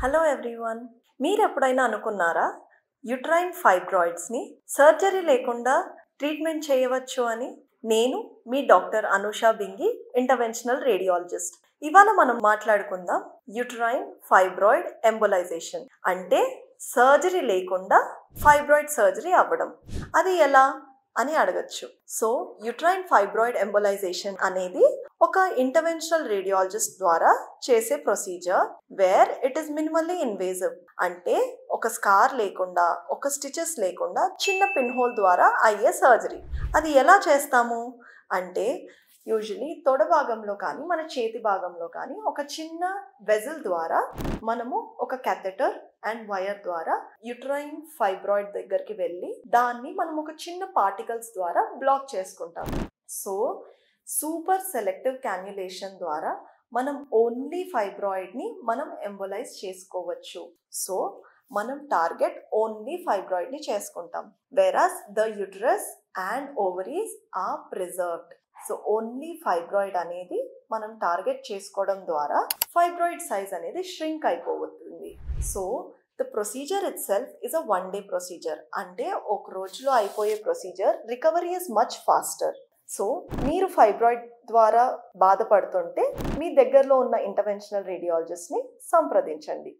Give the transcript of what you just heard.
Hello everyone. మీరు ఎప్పుడైనా అనుకున్నారా యుట్రైన్ ఫైబ్రాయిడ్స్ని సర్జరీ లేకుండా ట్రీట్మెంట్ చేయవచ్చు అని? నేను మీ doctor Anusha Bingi, interventional radiologist. ఇవాళ మనం మాట్లాడుకుందాం యుట్రైన్ ఫైబ్రాయిడ్ ఎంబోలైజేషన్, అంటే సర్జరీ లేకుండా ఫైబ్రాయిడ్ సర్జరీ అవ్వడం. అది ఎలా అని అడగచ్చు. సో యుట్రైన్ ఫైబ్రాయిడ్ ఎంబోలైజేషన్ అనేది ఒక ఇంటర్వెన్షనల్ రేడియాలజిస్ట్ ద్వారా చేసే procedure where it is minimally invasive. అంటే ఒక స్కార్ లేకుండా, ఒక స్టిచెస్ లేకుండా చిన్న పిన్ హోల్ ద్వారా అయ్యే సర్జరీ. అది ఎలా చేస్తాము అంటే యూజువలీ తొడ భాగంలో కానీ మన చేతి భాగంలో కానీ ఒక చిన్న వెజల్ ద్వారా మనము ఒక క్యాథెటర్ అండ్ వైర్ ద్వారా యుట్రైన్ ఫైబ్రాయిడ్ దగ్గరికి వెళ్ళి దాన్ని మనం ఒక చిన్న పార్టికల్స్ ద్వారా బ్లాక్ చేసుకుంటాం. సో సూపర్ సెలెక్టివ్ క్యాన్యులేషన్ ద్వారా మనం ఓన్లీ ఫైబ్రాయిడ్ని మనం ఎంబోలైజ్ చేసుకోవచ్చు. సో మనం టార్గెట్ ఓన్లీ ఫైబ్రాయిడ్ని చేసుకుంటాం, whereas the uterus and ovaries are preserved. So only fibroid అనేది మనం టార్గెట్ చేసుకోవడం ద్వారా ఫైబ్రాయిడ్ సైజ్ అనేది ష్రింక్ అయిపోతుంది. So the procedure itself is a 1 day procedure. అంటే ఒక రోజులో అయిపోయే procedure. Recovery is much faster. So మీరు ఫైబ్రాయిడ్ ద్వారా బాధపడుతుంటే మీ దగ్గరలో ఉన్న ఇంటర్వెన్షనల్ రేడియాలజిస్ట్ని సంప్రదించండి.